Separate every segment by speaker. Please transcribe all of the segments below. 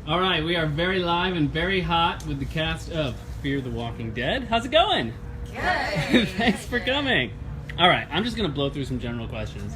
Speaker 1: All right, we are very live and very hot with the cast of Fear the Walking Dead. How's it going?
Speaker 2: Good.
Speaker 1: Thanks for coming. All right, I'm just going to blow through some general questions,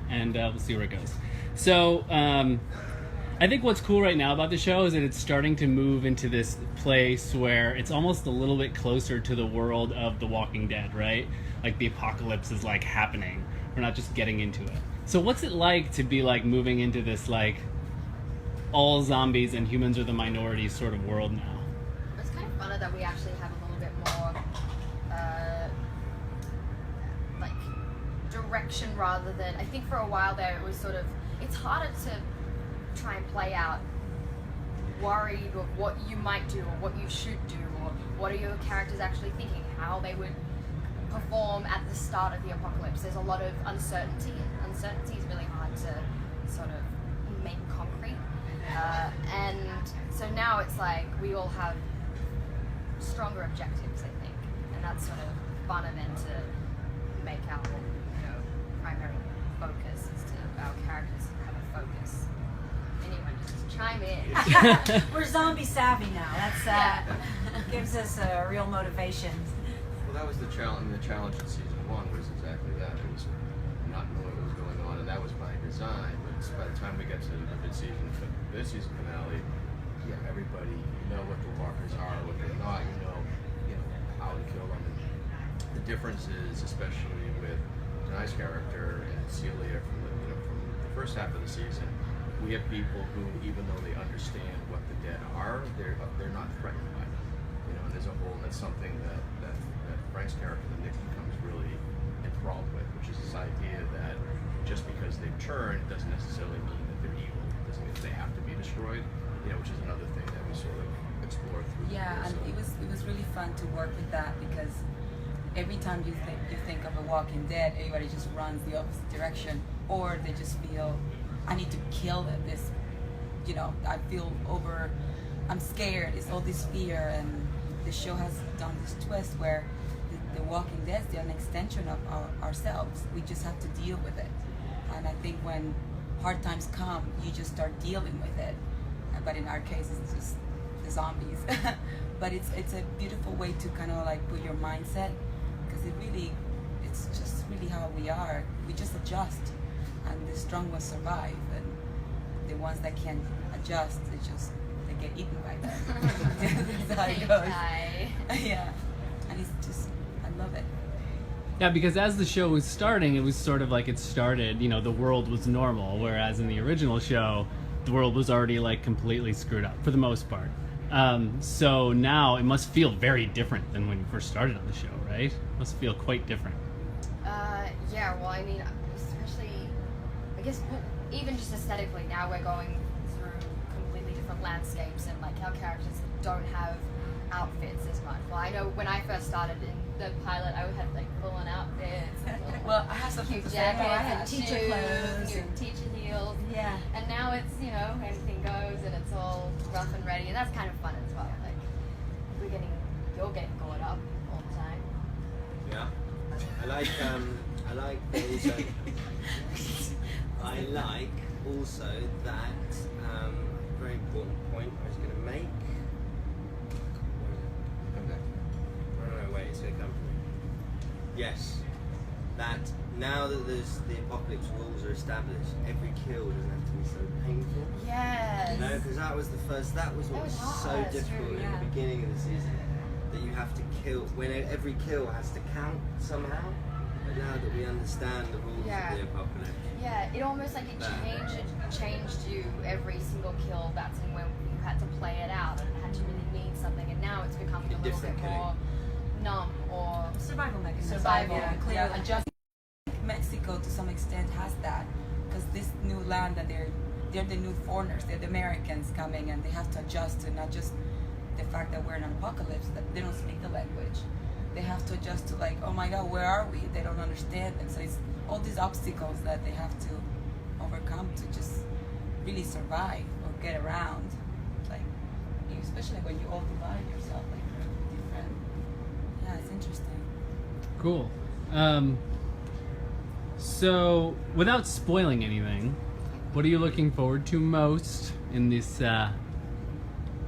Speaker 1: and we'll see where it goes. So, I think what's cool right now about the show is that it's starting to move into this place where it's almost a little bit closer to the world of The Walking Dead, right? Like the apocalypse is like happening. We're not just getting into it. So what's it like to be like moving into this like all zombies and humans are the minority sort of world now?
Speaker 2: It's kind of funny that we actually have a little bit more like direction rather than, I think for a while there it was sort of, it's harder to try and play out worried of what you might do or what you should do or what are your characters actually thinking, how they would perform at the start of the apocalypse. There's a lot of uncertainty. Uncertainty is really hard to sort of make concrete. And so now it's like we all have stronger objectives, I think, and that's sort of funner than to make our primary focus is to our characters have a focus. Anyone just chime in.
Speaker 3: We're zombie savvy now. That's gives us a real motivation.
Speaker 4: Well, that was the challenge. The challenge in season 1 was exactly that. It was not knowing what was going on, and that was by design. But by the time we get to the mid-season finale, everybody know what the walkers are, what they're not. You know how to kill them. The difference is, especially with Denai's character and Celia from the first half of the season, we have people who, even though they understand what the dead are, they're not threatened by them. And as a whole, that's something that Frank's character, Nick, becomes really enthralled with, which is this idea that just because they've turned doesn't necessarily mean that they're evil. It doesn't mean that they have to be destroyed. Which is another thing that we sort of explore through.
Speaker 5: Yeah, and it was really fun to work with that because every time you think of a Walking Dead, everybody just runs the opposite direction, or they just feel I need to kill this. I feel I'm scared. It's all this fear, and the show has done this twist where the Walking Dead is an extension of ourselves. We just have to deal with it, and I think when hard times come, you just start dealing with it. But in our case, it's just the zombies. But it's a beautiful way to kind of like put your mindset, because it's just really how we are. We just adjust, and the strong ones survive, and the ones that can't adjust, they get eaten by them. That's how it goes. Yeah, and it's just, I love it.
Speaker 1: Yeah, because as the show was starting, it was sort of like it started, the world was normal, whereas in the original show, the world was already like completely screwed up for the most part. So now it must feel very different than when you first started on the show, right? It must feel quite different.
Speaker 2: Yeah, well, I mean, especially, I guess, even just aesthetically, now we're going through completely different landscapes, and like our characters don't have outfits as much. Well, I know when I first started in the pilot, I had like full-on outfits.
Speaker 5: Well, I have some
Speaker 2: cute
Speaker 5: jackets
Speaker 2: and
Speaker 5: teacher
Speaker 2: shoes,
Speaker 5: clothes,
Speaker 2: cute teacher heels.
Speaker 5: Yeah.
Speaker 2: And now it's anything goes, and it's all rough and ready, and that's kind of fun as well. Like you're getting caught up all the time.
Speaker 6: Yeah, I like also. I like also that very important point I was going to make. It's going to come to me. Yes, that now that the apocalypse rules are established, every kill doesn't have to be so painful.
Speaker 2: Yes.
Speaker 6: Because that was what was so
Speaker 2: hard,
Speaker 6: difficult
Speaker 2: true,
Speaker 6: in the beginning of the season. That you have to kill, when every kill has to count somehow. But now that we understand the rules of the apocalypse.
Speaker 2: Yeah, it almost like it changed you every single kill. That's when you had to play it out and it had to really mean something. And now it's becoming a little bit more numb or
Speaker 3: Survival mechanism.
Speaker 2: Clearly.
Speaker 5: Yeah, adjust. Mexico to some extent has that, because this new land that they're the new foreigners, they're the Americans coming, and they have to adjust to not just the fact that we're in an apocalypse, that they don't speak the language. They have to adjust to like, oh my God, where are we? They don't understand, and so it's all these obstacles that they have to overcome to just really survive or get around. Like, especially when you all divide yourself, like different. Yeah, it's interesting.
Speaker 1: Cool. So, without spoiling anything, what are you looking forward to most in this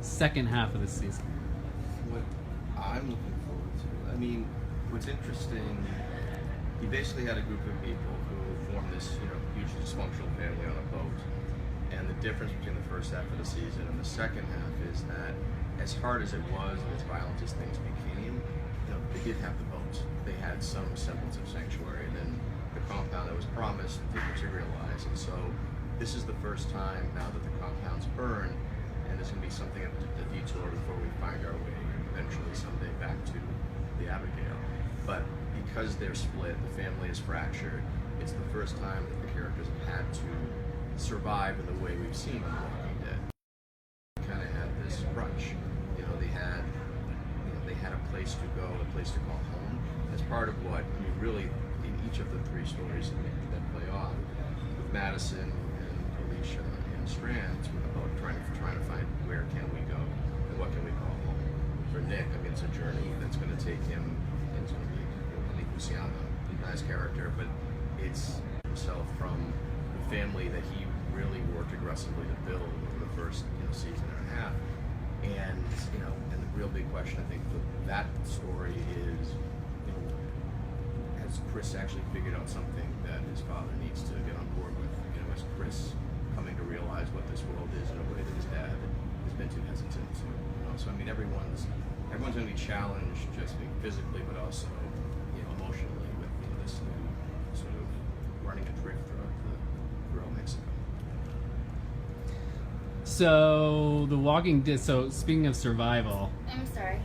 Speaker 1: second half of the season?
Speaker 4: What I'm looking forward to. I mean, what's interesting, he basically had a group of people who formed this, huge dysfunctional family on a boat. And the difference between the first half of the season and the second half is that as hard as it was and as violent as things became, they did have the boats. They had some semblance of sanctuary. And then the compound that was promised didn't materialize. And so this is the first time now that the compound's burned, and there's going to be something of a detour before we find our way eventually someday back to the Abigail. But because they're split, the family is fractured, it's the first time that the characters have had to survive in the way we've seen on The Walking Dead. They kind of had this crutch. They had a place to go, a place to call home. As part of what, really, in each of the three stories that play off, with Madison and Alicia and Strand, it's about trying to find where can we go and what can we call home. For Nick, it's a journey that's going to take him into Luciano, a nice character, but it's himself from the family that he really worked aggressively to build over the first season and a half. And and the real big question I think for that story is, has Chris actually figured out something that his father needs to get on board with? Is Chris coming to realize what this world is in a way that his dad has been too hesitant to? So everyone's going to be challenged just physically, but also emotionally with this new sort of running adrift throughout Mexico.
Speaker 1: So The Walking Dead. So speaking of survival,
Speaker 2: I'm sorry.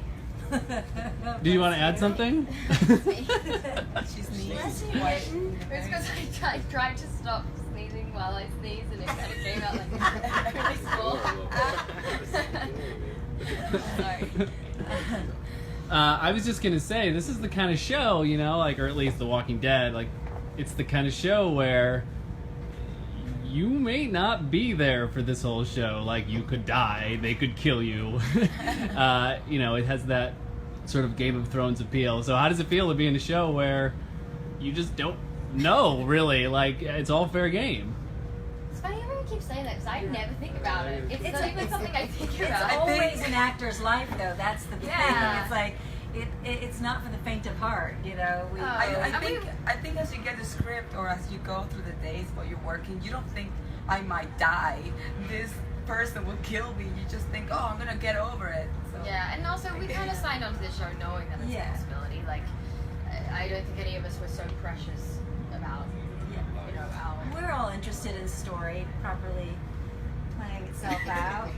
Speaker 1: do you want to add something?
Speaker 5: She's sneezing.
Speaker 2: It's because I tried to stop sneezing while I sneezed, and it kind of came out like really small. Sorry.
Speaker 1: I was just gonna say, this is the kind of show, or at least The Walking Dead, it's the kind of show where you may not be there for this whole show. You could die, they could kill you. It has that sort of Game of Thrones appeal. So how does it feel to be in a show where you just don't know, really? It's all fair game.
Speaker 2: It's funny everyone keeps saying that because I never think about it. It's not even something I think about.
Speaker 3: It's always an actor's life, though. That's the thing.
Speaker 2: Yeah.
Speaker 3: It's it's not for the faint of heart,
Speaker 5: I think as you get the script or as you go through the days while you're working, you don't think I might die. This person will kill me. You just think, oh, I'm gonna get over it. So,
Speaker 2: yeah, and also we kind of signed on to this show knowing that it's
Speaker 3: Yeah.
Speaker 2: a possibility. I don't think any of us were so precious about, our.
Speaker 3: We're all interested in story properly playing itself out.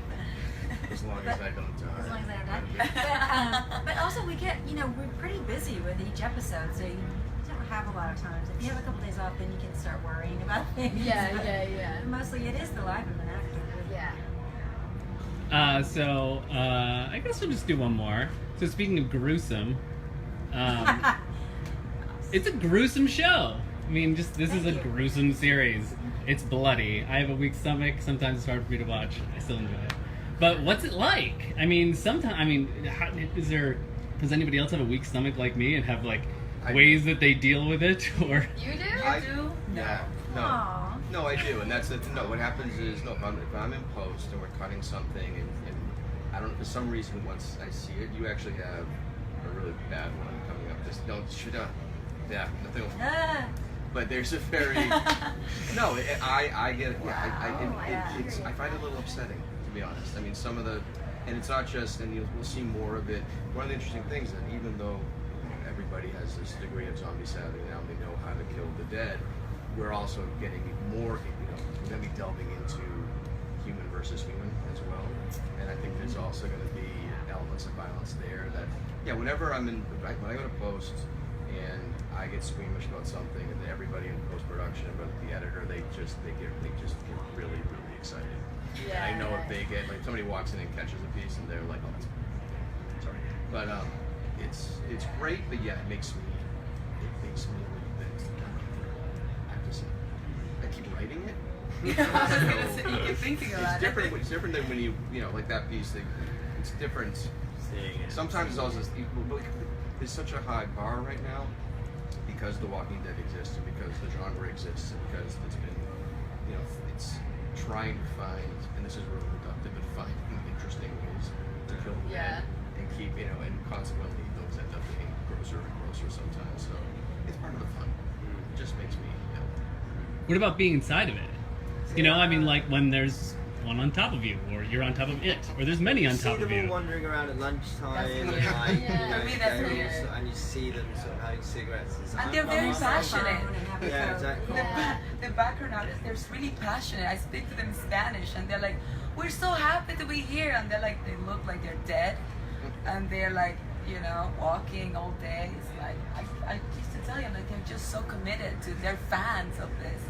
Speaker 4: As long as I don't die.
Speaker 3: As long as I don't die. But also we get, we're pretty busy with each episode, so you don't have a lot of time. If you have a couple days off, then you can start worrying about things.
Speaker 2: Yeah.
Speaker 3: But mostly it is the life of an actor.
Speaker 2: Yeah.
Speaker 1: I guess we'll just do one more. So speaking of gruesome, it's a gruesome show. This is a gruesome series. It's bloody. I have a weak stomach. Sometimes it's hard for me to watch. I still enjoy it. But what's it like? Does anybody else have a weak stomach like me and have ways that they deal with it? Or
Speaker 2: You do?
Speaker 4: I do. Yeah. No.
Speaker 3: Aww.
Speaker 4: No, I do, and that's the no. What happens is, if I'm in post and we're cutting something, and I don't know, for some reason, once I see it, you actually have a really bad one coming up. Just don't shoot up. Yeah, nothing. But there's a very no. I get it. Yeah, I find it a little upsetting, to be honest. Some of the, and it's not just, and we'll see more of it. One of the interesting things that even though everybody has this degree of zombie savvy now, they know how to kill the dead. We're also getting more, we're going to be delving into human versus human as well. And I think there's also going to be elements of violence there that, whenever when I go to post and I get squeamish about something, and everybody in post-production, but the editor, they just get really, really excited.
Speaker 2: Yeah.
Speaker 4: And I know if they get, somebody walks in and catches a piece and they're like, oh, that's sorry. But it's great, but it makes me a little bit, I keep writing it.
Speaker 5: You keep thinking about it.
Speaker 4: It's different than when you like that piece. It's different. Sometimes it's also there's such a high bar right now because The Walking Dead exists and because the genre exists and because it's been, it's trying to find, and this is really reductive, but finding interesting ways
Speaker 1: What about being inside of it? You know, I mean, like when there's one on top of you, or you're on top of it, or there's many on top
Speaker 6: see
Speaker 1: of
Speaker 6: them all
Speaker 1: you.
Speaker 6: wandering around at lunchtime,
Speaker 5: That's
Speaker 6: and
Speaker 5: weird.
Speaker 6: like,
Speaker 2: Yeah.
Speaker 5: For me, that's
Speaker 6: going,
Speaker 5: weird.
Speaker 6: and you see them sort of having cigarettes and stuff.
Speaker 5: And they're very
Speaker 3: Almost
Speaker 5: passionate.
Speaker 3: alone and have a
Speaker 6: Yeah,
Speaker 3: Coke.
Speaker 6: exactly.
Speaker 2: Yeah.
Speaker 5: The background artists, they're really passionate. I speak to them in Spanish, and they're like, "We're so happy to be here," and they're like, they look like they're dead, and they're like, you know, walking all day. It's like I used to tell you, like they're just so committed to. They're fans of this,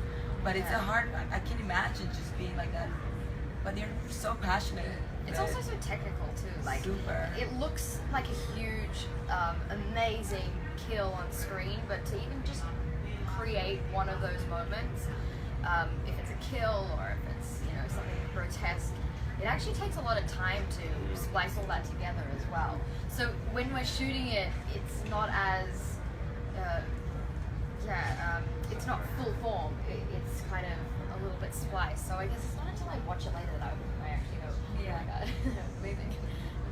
Speaker 5: but it's a hard. I can't imagine just being like that. But they're so passionate.
Speaker 2: It's also so technical too. Like
Speaker 5: Super.
Speaker 2: it looks like a huge, amazing kill on screen, but to even just create one of those moments, if it's a kill or if it's something grotesque, it actually takes a lot of time to splice all that together as well. So when we're shooting it, it's not as it's not full form. It's kind of a little bit spliced. So I guess it's not until I watch it later that I actually go, oh
Speaker 3: Yeah.
Speaker 2: my god, amazing,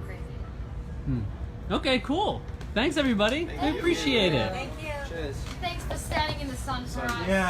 Speaker 2: crazy.
Speaker 1: Okay, cool. Thanks, everybody.
Speaker 6: Thank
Speaker 1: We
Speaker 6: you.
Speaker 1: appreciate it.
Speaker 3: Thank you.
Speaker 6: Cheers.
Speaker 2: Thanks for standing in the sun for us.
Speaker 6: Yeah.